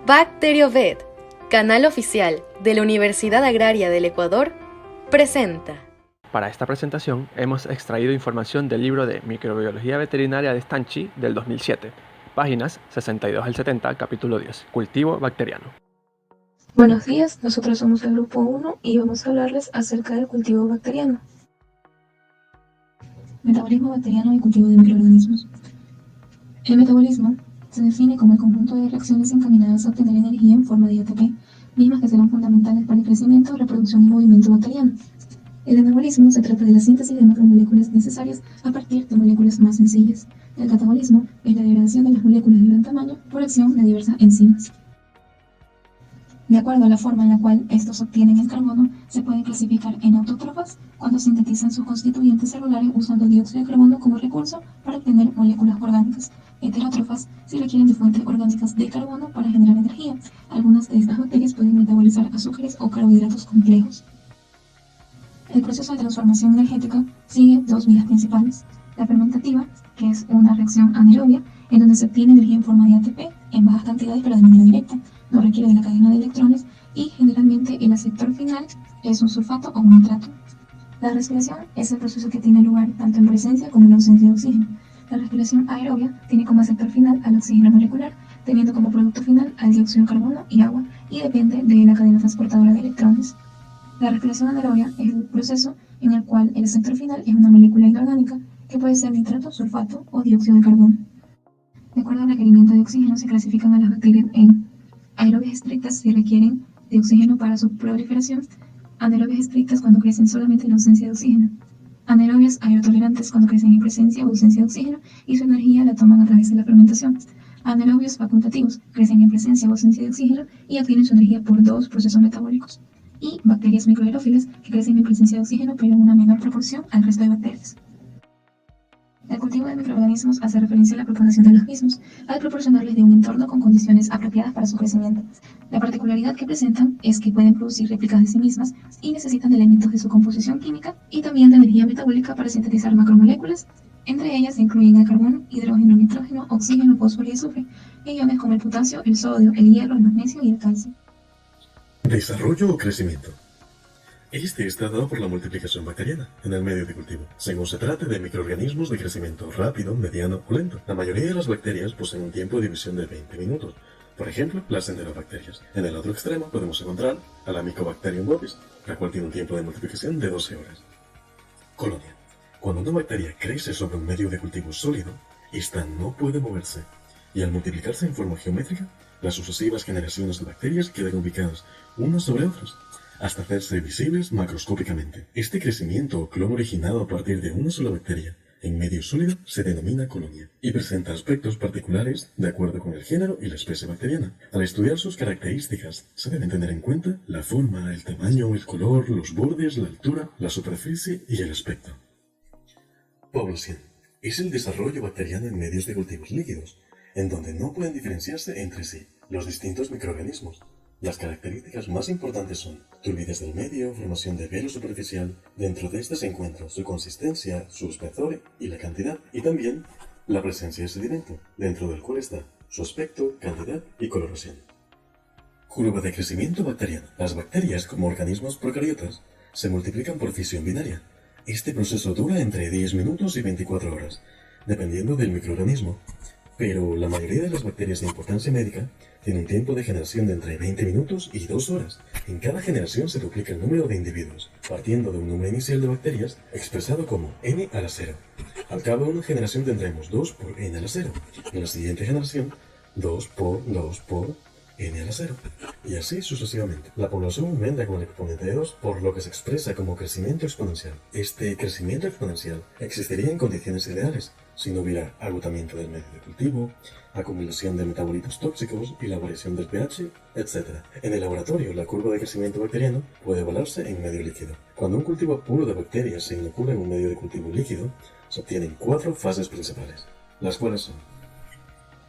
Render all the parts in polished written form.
BacterioVet, canal oficial de la Universidad Agraria del Ecuador, presenta. Para esta presentación hemos extraído información del libro de Microbiología Veterinaria de Stanchi del 2007, páginas 62 al 70, capítulo 10, Cultivo bacteriano. Buenos días, nosotros somos el grupo 1 y vamos a hablarles acerca del cultivo bacteriano. Metabolismo bacteriano y cultivo de microorganismos. El metabolismo se define como el conjunto de reacciones encaminadas a obtener energía en forma de ATP, mismas que serán fundamentales para el crecimiento, reproducción y movimiento bacteriano. El anabolismo se trata de la síntesis de macromoléculas necesarias a partir de moléculas más sencillas. El catabolismo es la degradación de las moléculas de gran tamaño por acción de diversas enzimas. De acuerdo a la forma en la cual estos obtienen el carbono, se pueden clasificar en autótrofas, cuando sintetizan sus constituyentes celulares usando dióxido de carbono como recurso para obtener moléculas orgánicas; heterótrofas, si requieren de fuentes orgánicas de carbono para generar energía. Algunas de estas bacterias pueden metabolizar azúcares o carbohidratos complejos. El proceso de transformación energética sigue dos vías principales: la fermentativa, que es una reacción anaerobia, en donde se obtiene energía en forma de ATP en bajas cantidades pero de manera directa, no requiere de la cadena de electrones y generalmente el aceptor final es un sulfato o un nitrato. La respiración es el proceso que tiene lugar tanto en presencia como en ausencia de oxígeno. La respiración aerobia tiene como aceptor final al oxígeno molecular, teniendo como producto final al dióxido de carbono y agua, y depende de la cadena transportadora de electrones. La respiración anaerobia es el proceso en el cual el aceptor final es una molécula inorgánica que puede ser nitrato, sulfato o dióxido de carbono. De acuerdo al requerimiento de oxígeno, se clasifican a las bacterias en aerobias estrictas, si requieren de oxígeno para su proliferación; anaerobias estrictas, cuando crecen solamente en ausencia de oxígeno; anaerobias aerotolerantes, cuando crecen en presencia o ausencia de oxígeno y su energía la toman a través de la fermentación; anaerobios facultativos, crecen en presencia o ausencia de oxígeno y obtienen su energía por dos procesos metabólicos; y bacterias microaerófilas, que crecen en presencia de oxígeno pero en una menor proporción al resto de bacterias. El cultivo de microorganismos hace referencia a la propagación de los mismos, al proporcionarles de un entorno con condiciones apropiadas para su crecimiento. La particularidad que presentan es que pueden producir réplicas de sí mismas y necesitan de elementos de su composición química y también de energía metabólica para sintetizar macromoléculas. Entre ellas se incluyen el carbono, hidrógeno, nitrógeno, oxígeno, fósforo y azufre, e iones como el potasio, el sodio, el hierro, el magnesio y el calcio. Desarrollo o crecimiento. Este está dado por la multiplicación bacteriana en el medio de cultivo, según se trate de microorganismos de crecimiento rápido, mediano o lento. La mayoría de las bacterias poseen un tiempo de división de 20 minutos. Por ejemplo, las enterobacterias. En el otro extremo podemos encontrar a la Mycobacterium bovis, la cual tiene un tiempo de multiplicación de 12 horas. Colonia. Cuando una bacteria crece sobre un medio de cultivo sólido, esta no puede moverse, y al multiplicarse en forma geométrica, las sucesivas generaciones de bacterias quedan ubicadas unas sobre otras, hasta hacerse visibles macroscópicamente. Este crecimiento o clon originado a partir de una sola bacteria en medio sólido se denomina colonia y presenta aspectos particulares de acuerdo con el género y la especie bacteriana. Al estudiar sus características, se deben tener en cuenta la forma, el tamaño, el color, los bordes, la altura, la superficie y el aspecto. Población. Es el desarrollo bacteriano en medios de cultivos líquidos, en donde no pueden diferenciarse entre sí los distintos microorganismos. Las características más importantes son turbidez del medio, formación de velo superficial. Dentro de este se encuentra su consistencia, su espesor y la cantidad, y también la presencia de sedimento, dentro del cual está su aspecto, cantidad y coloración. Curva de crecimiento bacteriano. Las bacterias, como organismos procariotas, se multiplican por fisión binaria. Este proceso dura entre 10 minutos y 24 horas, dependiendo del microorganismo. Pero la mayoría de las bacterias de importancia médica tienen un tiempo de generación de entre 20 minutos y 2 horas. En cada generación se duplica el número de individuos, partiendo de un número inicial de bacterias expresado como n a la 0. Al cabo de una generación tendremos 2 por n a la 0. En la siguiente generación, 2 por 2 por n a la 0. Y así sucesivamente. La población aumenta con el exponente de 2, por lo que se expresa como crecimiento exponencial. Este crecimiento exponencial existiría en condiciones ideales, si no hubiera agotamiento del medio de cultivo, acumulación de metabolitos tóxicos y la variación del pH, etc. En el laboratorio, la curva de crecimiento bacteriano puede evaluarse en medio líquido. Cuando un cultivo puro de bacterias se inocula en un medio de cultivo líquido, se obtienen 4 fases principales, las cuales son: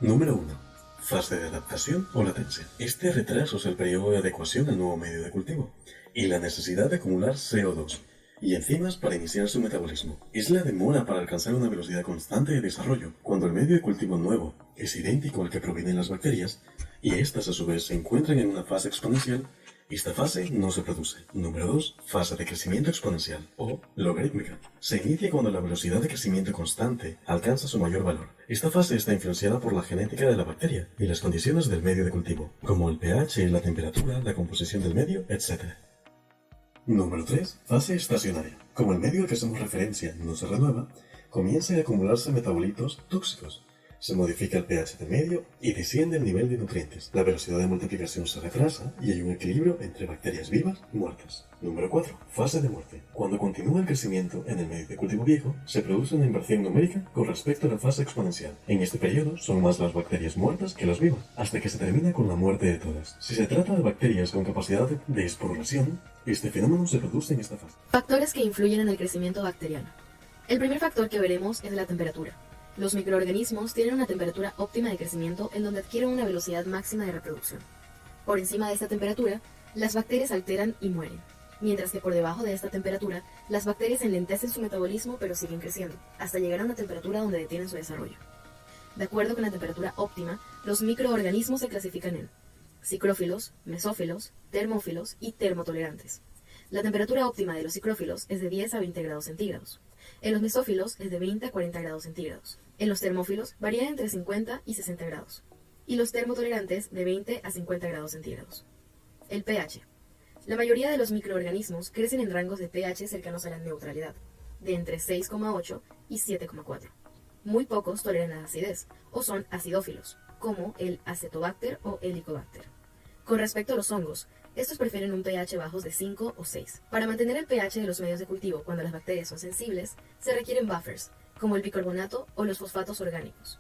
número 1. Fase de adaptación o latencia. Este retraso es el periodo de adecuación al nuevo medio de cultivo y la necesidad de acumular CO2, y enzimas para iniciar su metabolismo. Es la demora para alcanzar una velocidad constante de desarrollo. Cuando el medio de cultivo nuevo es idéntico al que provienen las bacterias, y éstas a su vez se encuentran en una fase exponencial, esta fase no se produce. Número 2. Fase de crecimiento exponencial o logarítmica. Se inicia cuando la velocidad de crecimiento constante alcanza su mayor valor. Esta fase está influenciada por la genética de la bacteria y las condiciones del medio de cultivo, como el pH, la temperatura, la composición del medio, etc. Número 3. Fase estacionaria. Como el medio al que hacemos referencia no se renueva, comienzan a acumularse metabolitos tóxicos. Se modifica el pH del medio y desciende el nivel de nutrientes. La velocidad de multiplicación se retrasa y hay un equilibrio entre bacterias vivas y muertas. Número 4. Fase de muerte. Cuando continúa el crecimiento en el medio de cultivo viejo, se produce una inversión numérica con respecto a la fase exponencial. En este periodo son más las bacterias muertas que las vivas, hasta que se termina con la muerte de todas. Si se trata de bacterias con capacidad de esporulación, este fenómeno se produce en esta fase. Factores que influyen en el crecimiento bacteriano. El primer factor que veremos es la temperatura. Los microorganismos tienen una temperatura óptima de crecimiento en donde adquieren una velocidad máxima de reproducción. Por encima de esta temperatura, las bacterias se alteran y mueren, mientras que por debajo de esta temperatura, las bacterias enlentecen su metabolismo pero siguen creciendo, hasta llegar a una temperatura donde detienen su desarrollo. De acuerdo con la temperatura óptima, los microorganismos se clasifican en psicrófilos, mesófilos, termófilos y termotolerantes. La temperatura óptima de los psicrófilos es de 10 a 20 grados centígrados. En los mesófilos es de 20 a 40 grados centígrados. En los termófilos varía entre 50 y 60 grados. Y los termotolerantes de 20 a 50 grados centígrados. El pH. La mayoría de los microorganismos crecen en rangos de pH cercanos a la neutralidad, de entre 6,8 y 7,4. Muy pocos toleran la acidez, o son acidófilos, como el Acetobacter o Helicobacter. Con respecto a los hongos, estos prefieren un pH bajos de 5 o 6. Para mantener el pH de los medios de cultivo cuando las bacterias son sensibles, se requieren buffers, como el bicarbonato o los fosfatos orgánicos.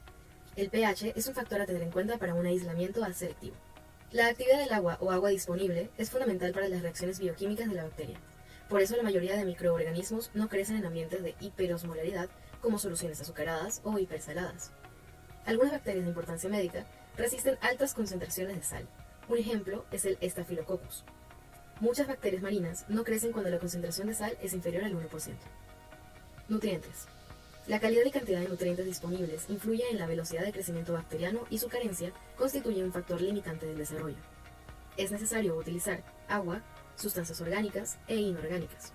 El pH es un factor a tener en cuenta para un aislamiento selectivo. La actividad del agua o agua disponible es fundamental para las reacciones bioquímicas de la bacteria. Por eso la mayoría de microorganismos no crecen en ambientes de hiperosmolaridad como soluciones azucaradas o hipersaladas. Algunas bacterias de importancia médica resisten altas concentraciones de sal. Un ejemplo es el Staphylococcus. Muchas bacterias marinas no crecen cuando la concentración de sal es inferior al 1%. Nutrientes. La calidad y cantidad de nutrientes disponibles influye en la velocidad de crecimiento bacteriano y su carencia constituye un factor limitante del desarrollo. Es necesario utilizar agua, sustancias orgánicas e inorgánicas.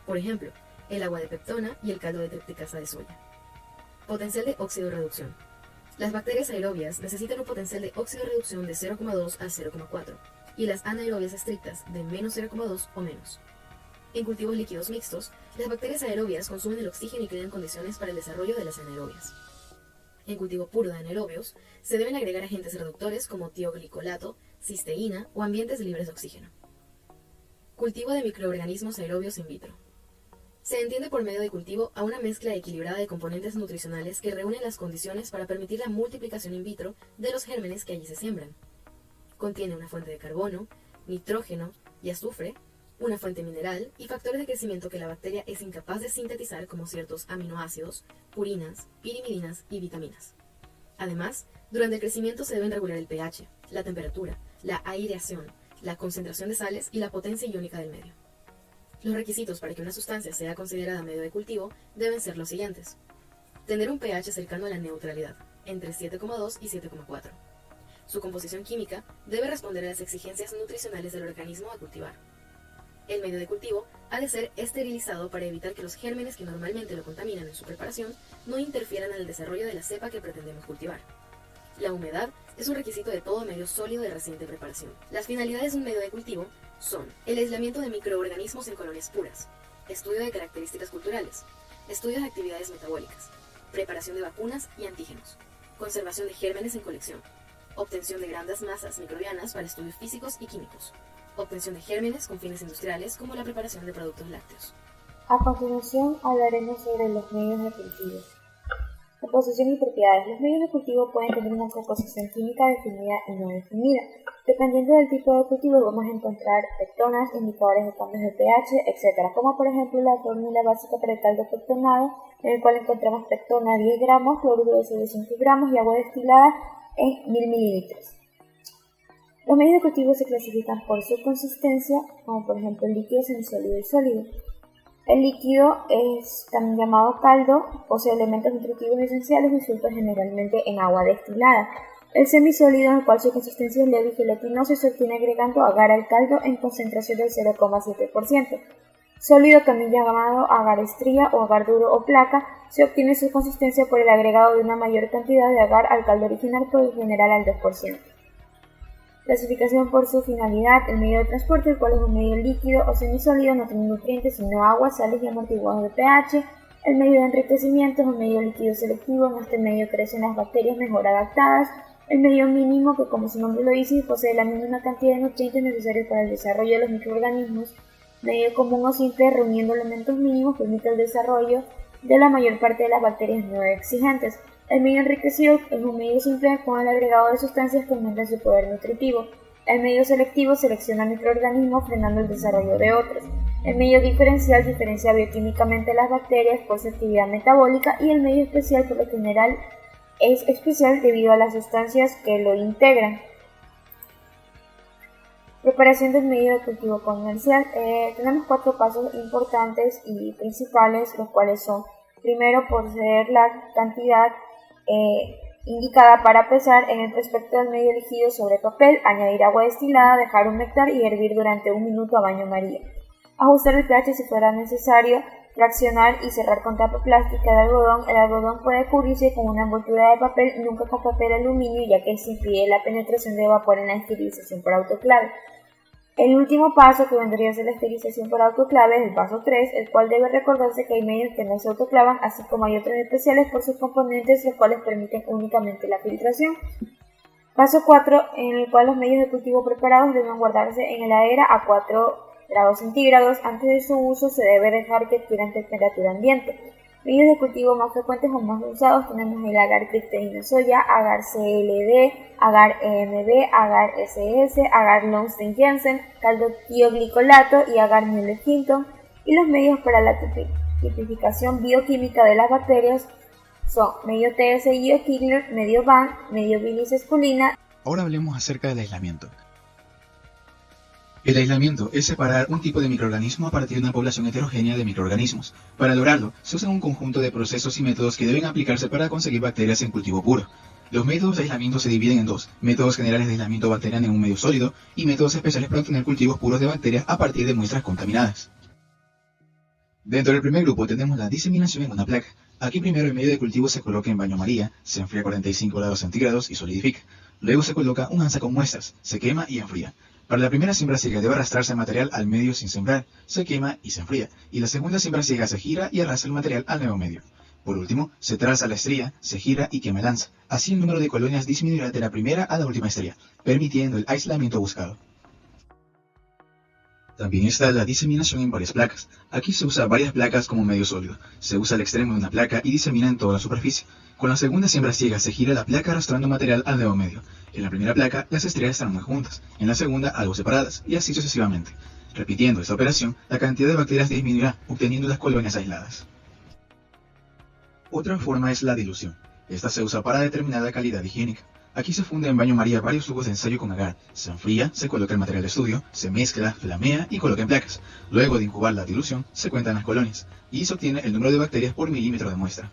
Por ejemplo, el agua de peptona y el caldo de tripticasa de soya. Potencial de oxidorreducción. Las bacterias aerobias necesitan un potencial de oxidorreducción de 0,2 a 0,4 y las anaerobias estrictas de menos 0,2 o menos. En cultivos líquidos mixtos, las bacterias aerobias consumen el oxígeno y crean condiciones para el desarrollo de las anaerobias. En cultivo puro de anaerobios, se deben agregar agentes reductores como tioglicolato, cisteína o ambientes libres de oxígeno. Cultivo de microorganismos aerobios in vitro. Se entiende por medio de cultivo a una mezcla equilibrada de componentes nutricionales que reúnen las condiciones para permitir la multiplicación in vitro de los gérmenes que allí se siembran. Contiene una fuente de carbono, nitrógeno y azufre, una fuente mineral y factores de crecimiento que la bacteria es incapaz de sintetizar como ciertos aminoácidos, purinas, pirimidinas y vitaminas. Además, durante el crecimiento se deben regular el pH, la temperatura, la aireación, la concentración de sales y la potencia iónica del medio. Los requisitos para que una sustancia sea considerada medio de cultivo deben ser los siguientes. Tener un pH cercano a la neutralidad, entre 7,2 y 7,4. Su composición química debe responder a las exigencias nutricionales del organismo a cultivar. El medio de cultivo ha de ser esterilizado para evitar que los gérmenes que normalmente lo contaminan en su preparación no interfieran en el desarrollo de la cepa que pretendemos cultivar. La humedad es un requisito de todo medio sólido de reciente preparación. Las finalidades de un medio de cultivo son el aislamiento de microorganismos en colonias puras, estudio de características culturales, estudios de actividades metabólicas, preparación de vacunas y antígenos, conservación de gérmenes en colección, obtención de grandes masas microbianas para estudios físicos y químicos, obtención de gérmenes con fines industriales como la preparación de productos lácteos. A continuación hablaremos sobre los medios de cultivo. Composición y propiedades. Los medios de cultivo pueden tener una composición química definida y no definida. Dependiendo del tipo de cultivo vamos a encontrar pectonas, indicadores de cambios de pH, etc. Como por ejemplo la fórmula básica para el caldo pectonado, en el cual encontramos pectona 10 gramos, cloruro de sodio 5 gramos y agua destilada en 1000 mililitros. Los medios de cultivo se clasifican por su consistencia, como por ejemplo líquido, semisólido y sólido. El líquido es también llamado caldo, posee elementos nutritivos esenciales disueltos generalmente en agua destilada. El semisólido, en el cual su consistencia es leve y gelatinosa, se obtiene agregando agar al caldo en concentración del 0,7%. Sólido, también llamado agar estría o agar duro o placa, se obtiene su consistencia por el agregado de una mayor cantidad de agar al caldo original, por lo general al 2%. Clasificación por su finalidad: el medio de transporte, el cual es un medio líquido o semisólido, no tiene nutrientes sino agua, sales y amortiguados de pH. El medio de enriquecimiento es un medio líquido selectivo, en este medio crecen las bacterias mejor adaptadas. El medio mínimo, que como su nombre lo dice, posee la mínima cantidad de nutrientes necesarios para el desarrollo de los microorganismos. Medio común o simple, reuniendo elementos mínimos, permite el desarrollo de la mayor parte de las bacterias no exigentes. El medio enriquecido es un medio simple con el agregado de sustancias que aumentan su poder nutritivo. El medio selectivo selecciona microorganismos frenando el desarrollo de otros. El medio diferencial diferencia bioquímicamente las bacterias por su actividad metabólica, y el medio especial por lo general es especial debido a las sustancias que lo integran. Preparación del medio de cultivo comercial. Tenemos 4 pasos importantes y principales, los cuales son: primero, poseer la cantidad indicada para pesar en el prospecto del medio líquido sobre papel, añadir agua destilada, dejar humectar y hervir durante 1 minuto a baño María. Ajustar el pH si fuera necesario, fraccionar y cerrar con tapa plástica de algodón. El algodón puede cubrirse con una envoltura de papel, nunca con papel aluminio, ya que se impide la penetración de vapor en la esterilización por autoclave. El último paso, que vendría a ser la esterilización por autoclave, es el paso 3, el cual debe recordarse que hay medios que no se autoclavan, así como hay otros especiales por sus componentes, los cuales permiten únicamente la filtración. Paso 4, en el cual los medios de cultivo preparados deben guardarse en heladera a 4 grados centígrados. Antes de su uso se debe dejar que adquieran temperatura ambiente. Medios de cultivo más frecuentes o más usados tenemos el agar Crypteina soya, agar CLD, agar EMB, agar SS, agar Lonsden-Jensen, caldo tioglicolato y agar Müller-Hinton. Y los medios para la tipificación bioquímica de las bacterias son medio TSI o Kigler, medio BAN, medio bilis esculina. Ahora hablemos acerca del aislamiento. El aislamiento es separar un tipo de microorganismo a partir de una población heterogénea de microorganismos. Para lograrlo, se usan un conjunto de procesos y métodos que deben aplicarse para conseguir bacterias en cultivo puro. Los métodos de aislamiento se dividen en 2, métodos generales de aislamiento bacteriano en un medio sólido y métodos especiales para obtener cultivos puros de bacterias a partir de muestras contaminadas. Dentro del primer grupo tenemos la diseminación en una placa. Aquí primero el medio de cultivo se coloca en baño María, se enfría a 45 grados centígrados y solidifica. Luego se coloca un anza con muestras, se quema y enfría. Para la primera siembra ciega debe arrastrarse el material al medio sin sembrar, se quema y se enfría, y la segunda siembra ciega se gira y arrastra el material al nuevo medio. Por último, se traza la estría, se gira y quema el anza. Así el número de colonias disminuirá de la primera a la última estría, permitiendo el aislamiento buscado. También está la diseminación en varias placas. Aquí se usa varias placas como medio sólido. Se usa el extremo de una placa y disemina en toda la superficie. Con la segunda siembra ciega se gira la placa arrastrando material al nuevo medio. En la primera placa las estrías están muy juntas, en la segunda algo separadas, y así sucesivamente. Repitiendo esta operación, la cantidad de bacterias disminuirá, obteniendo las colonias aisladas. Otra forma es la dilución. Esta se usa para determinar la calidad higiénica. Aquí se funde en baño María varios tubos de ensayo con agar, se enfría, se coloca el material de estudio, se mezcla, flamea y coloca en placas. Luego de incubar la dilución, se cuentan las colonias, y se obtiene el número de bacterias por milímetro de muestra.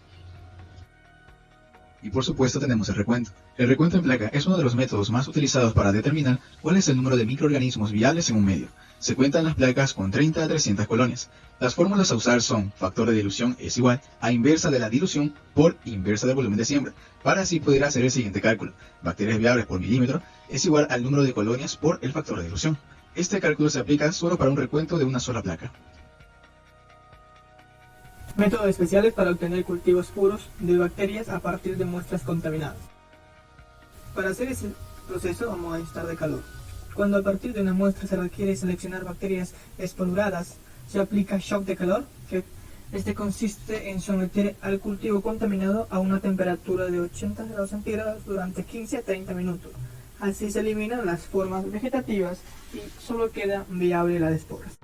Y por supuesto tenemos el recuento. El recuento en placa es uno de los métodos más utilizados para determinar cuál es el número de microorganismos viables en un medio. Se cuentan las placas con 30 a 300 colonias. Las fórmulas a usar son: factor de dilución es igual a inversa de la dilución por inversa del volumen de siembra, para así poder hacer el siguiente cálculo. Bacterias viables por milímetro es igual al número de colonias por el factor de dilución. Este cálculo se aplica solo para un recuento de una sola placa. Métodos especiales para obtener cultivos puros de bacterias a partir de muestras contaminadas. Para hacer ese proceso vamos a necesitar de calor. Cuando a partir de una muestra se requiere seleccionar bacterias espoluradas, se aplica shock de calor, que este consiste en someter al cultivo contaminado a una temperatura de 80 grados centígrados durante 15 a 30 minutos. Así se eliminan las formas vegetativas y solo queda viable las esporas.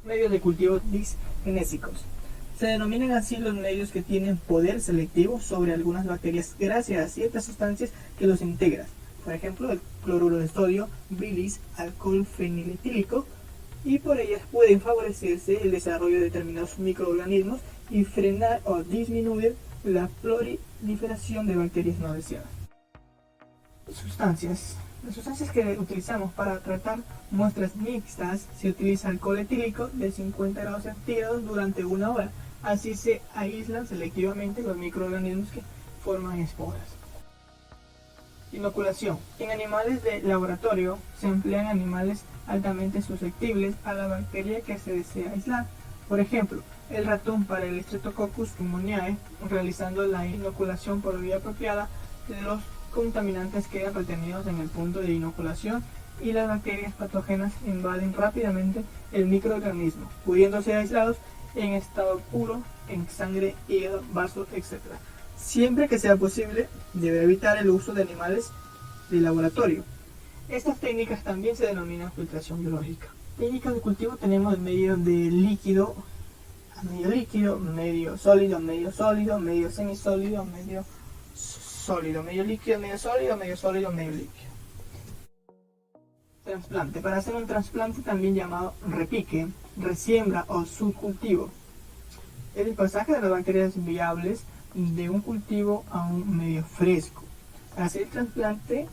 Medios de cultivo disgenésicos. Se denominan así los medios que tienen poder selectivo sobre algunas bacterias gracias a ciertas sustancias que los integran. Por ejemplo, el cloruro de sodio, bilis, alcohol feniletílico y por ellas pueden favorecerse el desarrollo de determinados microorganismos y frenar o disminuir la proliferación de bacterias no deseadas. Las sustancias que utilizamos para tratar muestras mixtas, se utiliza alcohol etílico de 50 grados centígrados durante 1 hora. Así se aíslan selectivamente los microorganismos que forman esporas. Inoculación. En animales de laboratorio se emplean animales altamente susceptibles a la bacteria que se desea aislar. Por ejemplo, el ratón para el Streptococcus pneumoniae, realizando la inoculación por vía apropiada, los contaminantes quedan retenidos en el punto de inoculación y las bacterias patógenas invaden rápidamente el microorganismo, pudiendo ser aislados en estado puro en sangre, hígado, vasos, etc. Siempre que sea posible, debe evitar el uso de animales de laboratorio. Estas técnicas también se denominan filtración biológica. Técnicas de cultivo tenemos medio de líquido a medio líquido, medio sólido, medio semisólido, medio sólido, medio líquido, medio sólido, medio sólido, medio líquido. Trasplante. Para hacer un trasplante, también llamado repique, resiembra o subcultivo, es el pasaje de las bacterias viables de un cultivo a un medio fresco. Para hacer el trasplante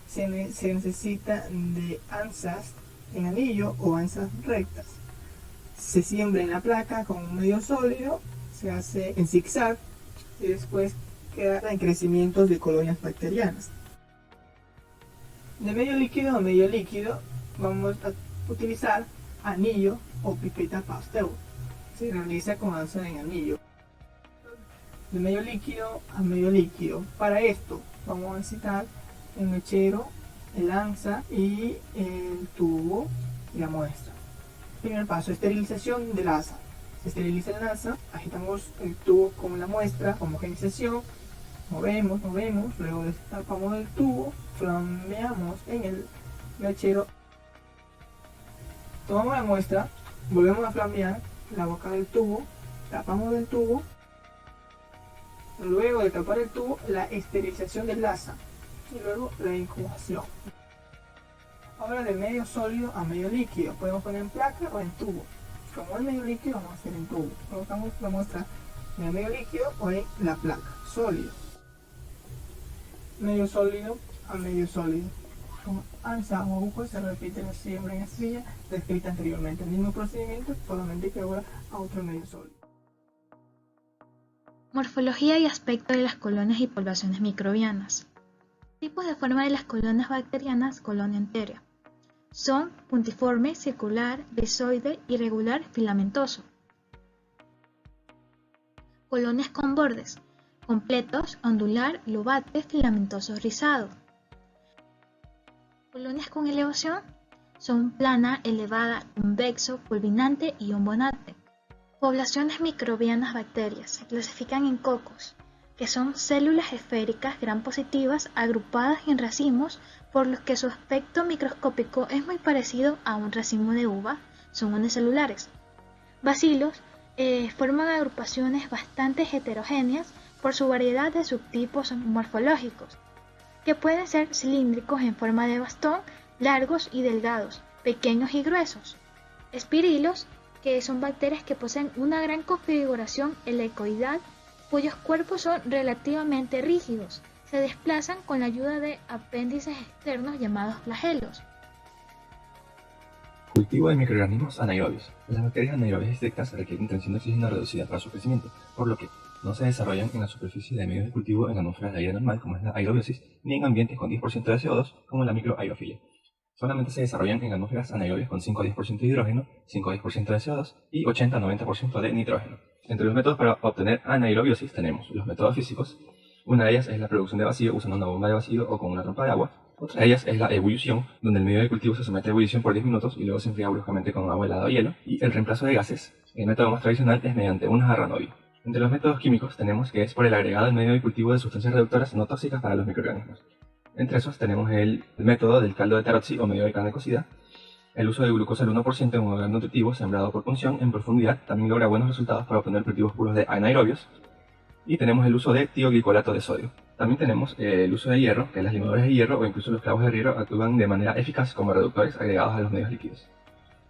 se necesita de anzas en anillo o anzas rectas. Se siembra en la placa con un medio sólido, se hace en zigzag y después queda en crecimientos de colonias bacterianas. De medio líquido a medio líquido vamos a utilizar anillo o pipeta Pasteur. Se realiza con anza en anillo. De medio líquido a medio líquido. Para esto vamos a necesitar el mechero, el anza y el tubo y la muestra. Primer paso, esterilización del asa. Se esteriliza el asa, agitamos el tubo con la muestra, homogenización, movemos, luego destapamos el tubo, flameamos en el mechero, tomamos la muestra, volvemos a flamear la boca del tubo, tapamos el tubo, luego de tapar el tubo, la esterilización del asa y luego la incubación. Ahora de medio sólido a medio líquido, podemos poner en placa o en tubo. Como es medio líquido, vamos a hacer en tubo. Colocamos la muestra en el medio líquido o en la placa, sólido. Medio sólido a medio sólido. Con anza o aguja se repite la siembra en astilla descrita anteriormente. El mismo procedimiento, solamente que ahora a otro medio sólido. Morfología y aspecto de las colonias y poblaciones microbianas. Tipos de forma de las colonias bacterianas. Colonia enterea. Son puntiforme, circular, rizoide, irregular, filamentoso. Colonias con bordes. Completos, ondular, lobate, filamentoso, rizado. Colonias con elevación. Son plana, elevada, convexo, fulminante y ombonante. Poblaciones microbianas bacterias se clasifican en cocos, que son células esféricas gram positivas agrupadas en racimos, por los que su aspecto microscópico es muy parecido a un racimo de uva, son unicelulares. Bacilos forman agrupaciones bastante heterogéneas por su variedad de subtipos morfológicos, que pueden ser cilíndricos en forma de bastón, largos y delgados, pequeños y gruesos. Espirilos, que son bacterias que poseen una gran configuración helicoidal, cuyos cuerpos son relativamente rígidos, se desplazan con la ayuda de apéndices externos llamados flagelos. Cultivo de microorganismos anaerobios. Las bacterias anaerobias estrictas requieren tensión de oxígeno reducida para su crecimiento, por lo que no se desarrollan en la superficie de medios de cultivo en atmósferas de aire normal, como es la aerobiosis, ni en ambientes con 10% de CO2, como la microaerofilia. Solamente se desarrollan en atmósferas anaerobias con 5 a 10% de hidrógeno, 5 a 10% de CO2 y 80 a 90% de nitrógeno. Entre los métodos para obtener anaerobiosis tenemos los métodos físicos. Una de ellas es la producción de vacío usando una bomba de vacío o con una trompa de agua. Otra de ellas es la ebullición, donde el medio de cultivo se somete a ebullición por 10 minutos y luego se enfría bruscamente con agua helada o hielo. Y el reemplazo de gases, el método más tradicional, es mediante una jarra novio. Entre los métodos químicos tenemos que es por el agregado al medio de cultivo de sustancias reductoras no tóxicas para los microorganismos. Entre esos tenemos el método del caldo de tarozzi o medio de carne cocida. El uso de glucosa al 1% en un hogar nutritivo sembrado por punción en profundidad también logra buenos resultados para obtener cultivos puros de anaerobios. Y tenemos el uso de tioglicolato de sodio. También tenemos el uso de hierro, que las limadoras de hierro o incluso los clavos de hierro actúan de manera eficaz como reductores agregados a los medios líquidos.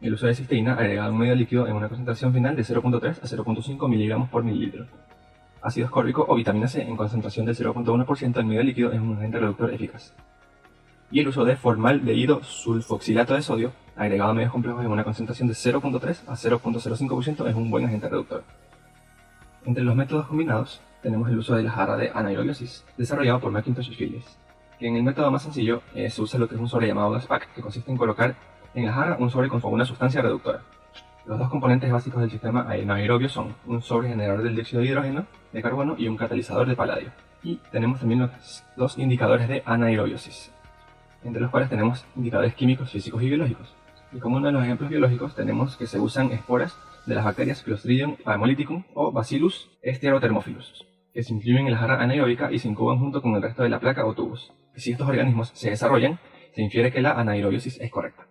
el uso de cisteína agregada a un medio líquido en una concentración final de 0.3 a 0.5 miligramos por mililitro. Ácido ascórbico o vitamina C en concentración del 0.1% en medio líquido es un agente reductor eficaz. Y el uso de formaldehído sulfoxilato de sodio agregado a medios complejos en una concentración de 0.3 a 0.05% es un buen agente reductor. Entre los métodos combinados tenemos el uso de la jarra de anaerobiosis, desarrollado por McIntosh y Phillips, que en el método más sencillo se usa lo que es un sobre llamado gas pack, que consiste en colocar en la jarra un sobre con una sustancia reductora. Los dos componentes básicos del sistema anaerobio son un sobre generador del dióxido de hidrógeno, de carbono y un catalizador de paladio. Y tenemos también los indicadores de anaerobiosis, entre los cuales tenemos indicadores químicos, físicos y biológicos. Y como uno de los ejemplos biológicos tenemos que se usan esporas de las bacterias Clostridium palmoliticum o Bacillus staurothemophilus, que se incluyen en la jarra anaeróbica y se incuban junto con el resto de la placa o tubos. Y si estos organismos se desarrollan, se infiere que la anaerobiosis es correcta.